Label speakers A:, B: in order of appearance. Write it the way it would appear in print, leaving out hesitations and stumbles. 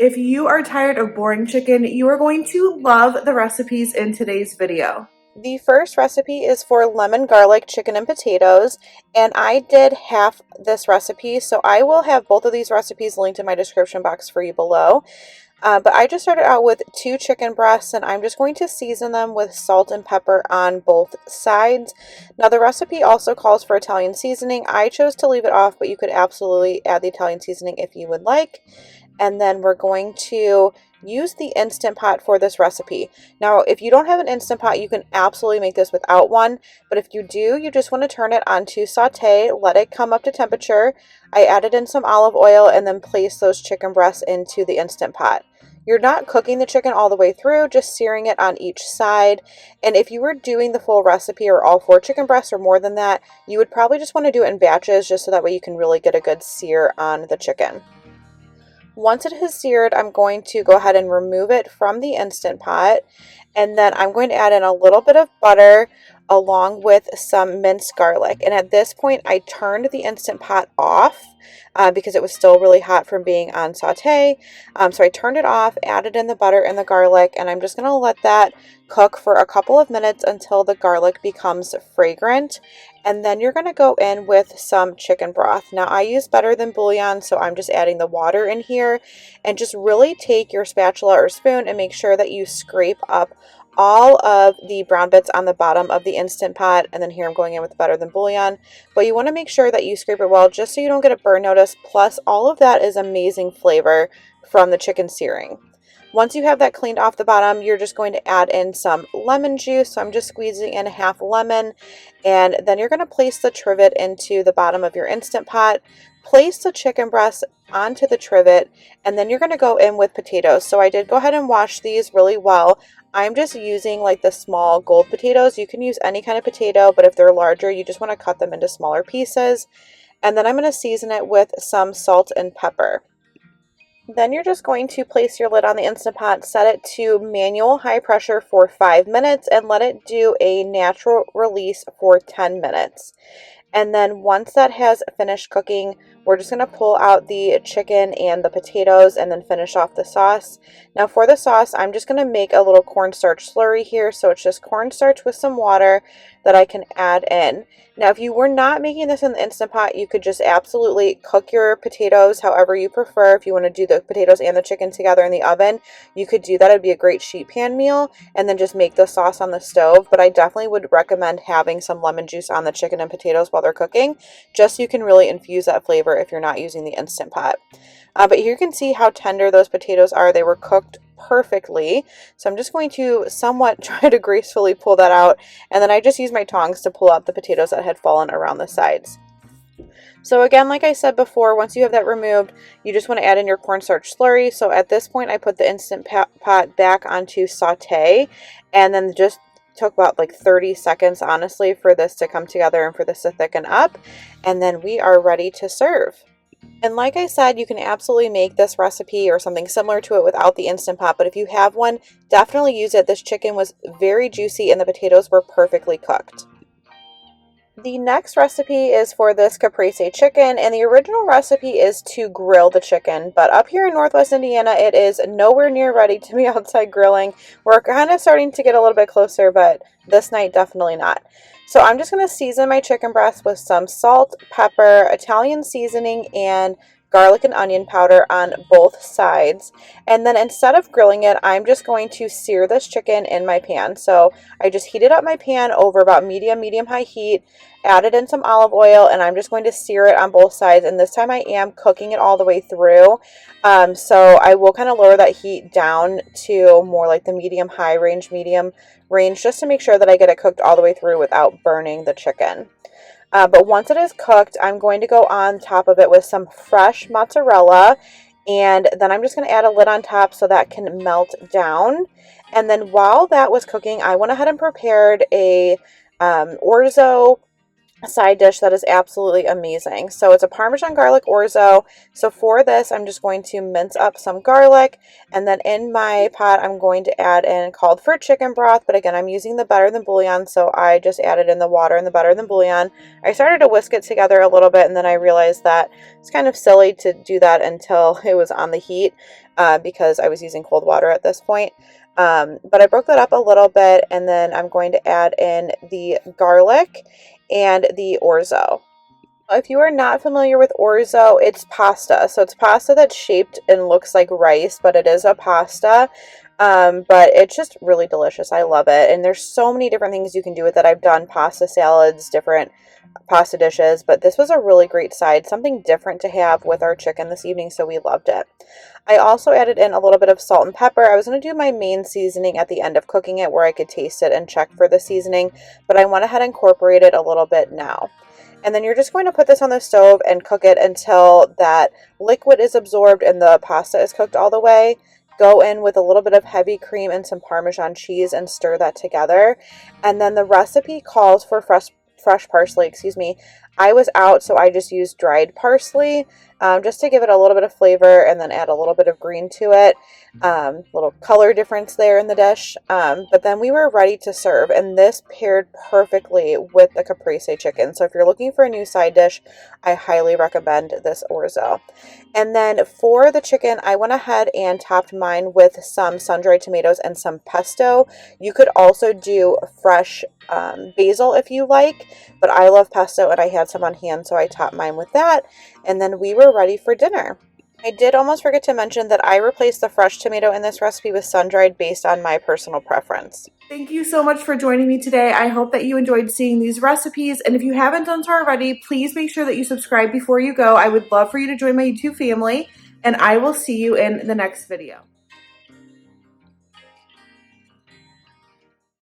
A: If you are tired of boring chicken, you are going to love the recipes in today's video.
B: The first recipe is for lemon garlic chicken and potatoes, and I did half this recipe, so I will have both of these recipes linked in my description box for you below. But I just started out with 2 chicken breasts, and I'm just going to season them with salt and pepper on both sides. Now the recipe also calls for Italian seasoning. I chose to leave it off, but you could absolutely add the Italian seasoning if you would like. And then we're going to use the Instant Pot for this recipe. Now, if you don't have an Instant Pot, you can absolutely make this without one, but if you do, you just want to turn it on to saute, let it come up to temperature. I added in some olive oil and then place those chicken breasts into the Instant Pot. You're not cooking the chicken all the way through, just searing it on each side. And if you were doing the full recipe or all 4 chicken breasts or more than that, you would probably just want to do it in batches just so that way you can really get a good sear on the chicken. Once it has seared, I'm going to go ahead and remove it from the Instant Pot, and then I'm going to add in a little bit of butter along with some minced garlic. And at this point, I turned the Instant Pot off because it was still really hot from being on saute. So I turned it off, added in the butter and the garlic, and I'm just going to let that cook for a couple of minutes until the garlic becomes fragrant. And then you're going to go in with some chicken broth. Now I use better than bouillon, so I'm just adding the water in here, and just really take your spatula or spoon and make sure that you scrape up all of the brown bits on the bottom of the Instant Pot. And then here I'm going in with better than bouillon, but you want to make sure that you scrape it well just so you don't get a burn notice. Plus all of that is amazing flavor from the chicken searing. Once you have that cleaned off the bottom, you're just going to add in some lemon juice. So I'm just squeezing in half lemon, and then you're going to place the trivet into the bottom of your Instant Pot. Place the chicken breast onto the trivet, and then you're going to go in with potatoes. So I did go ahead and wash these really well. I'm just using like the small gold potatoes. You can use any kind of potato, but if they're larger, you just want to cut them into smaller pieces. And then I'm going to season it with some salt and pepper. Then you're just going to place your lid on the Instant Pot, set it to manual high pressure for 5 minutes, and let it do a natural release for 10 minutes. And then once that has finished cooking, we're just going to pull out the chicken and the potatoes and then finish off the sauce. Now for the sauce, I'm just going to make a little cornstarch slurry here. So it's just cornstarch with some water that I can add in. Now if you were not making this in the Instant Pot, you could just absolutely cook your potatoes however you prefer. If you want to do the potatoes and the chicken together in the oven, you could do that. It'd be a great sheet pan meal, and then just make the sauce on the stove. But I definitely would recommend having some lemon juice on the chicken and potatoes while they're cooking, just so you can really infuse that flavor if you're not using the Instant Pot. But here you can see how tender those potatoes are. They were cooked perfectly. So I'm just going to somewhat try to gracefully pull that out, and then I just use my tongs to pull out the potatoes that had fallen around the sides. So again, like I said before, once you have that removed, you just want to add in your cornstarch slurry. So at this point, I put the Instant Pot back onto saute, and then just took about like 30 seconds, honestly, for this to come together and for this to thicken up. And then we are ready to serve. And like I said, you can absolutely make this recipe or something similar to it without the Instant Pot, but if you have one, definitely use it. This chicken was very juicy and the potatoes were perfectly cooked. The next recipe is for this caprese chicken, and the original recipe is to grill the chicken, but up here in Northwest Indiana, it is nowhere near ready to be outside grilling. We're kind of starting to get a little bit closer, but this night definitely not. So I'm just going to season my chicken breast with some salt, pepper, Italian seasoning, and garlic and onion powder on both sides. And then instead of grilling it, I'm just going to sear this chicken in my pan. So I just heated up my pan over about medium-high heat, added in some olive oil, and I'm just going to sear it on both sides. And this time I am cooking it all the way through. So I will kind of lower that heat down to more like the medium-high range, medium range, just to make sure that I get it cooked all the way through without burning the chicken. But once it is cooked, I'm going to go on top of it with some fresh mozzarella, and then I'm just going to add a lid on top so that can melt down. And then while that was cooking, I went ahead and prepared a orzo side dish that is absolutely amazing. So it's a Parmesan garlic orzo. So for this, I'm just going to mince up some garlic, and then in my pot, I'm going to add in called for chicken broth. But again, I'm using the better than bouillon, so I just added in the water and the better than bouillon. I started to whisk it together a little bit, and then I realized that it's kind of silly to do that until it was on the heat because I was using cold water at this point. But I broke that up a little bit, and then I'm going to add in the garlic and the orzo. If you are not familiar with orzo, it's pasta. So it's pasta that's shaped and looks like rice, but it is a pasta. But it's just really delicious. I love it. And there's so many different things you can do with it. I've done pasta salads, different pasta dishes, but this was a really great side, something different to have with our chicken this evening, so we loved it. I also added in a little bit of salt and pepper. I was going to do my main seasoning at the end of cooking it where I could taste it and check for the seasoning, but I went ahead and incorporated a little bit now. And then you're just going to put this on the stove and cook it until that liquid is absorbed and the pasta is cooked all the way. Go in with a little bit of heavy cream and some Parmesan cheese and stir that together. And then the recipe calls for fresh parsley, excuse me. I was out, so I just used dried parsley just to give it a little bit of flavor and then add a little bit of green to it. Little color difference there in the dish. But then we were ready to serve, and this paired perfectly with the caprese chicken. So if you're looking for a new side dish, I highly recommend this orzo. And then for the chicken, I went ahead and topped mine with some sun-dried tomatoes and some pesto. You could also do fresh basil if you like, but I love pesto and I had some on hand, so I topped mine with that. And then we were ready for dinner. I did almost forget to mention that I replaced the fresh tomato in this recipe with sun-dried based on my personal preference.
A: Thank you so much for joining me today. I hope that you enjoyed seeing these recipes. And if you haven't done so already, please make sure that you subscribe before you go. I would love for you to join my YouTube family, and I will see you in the next video.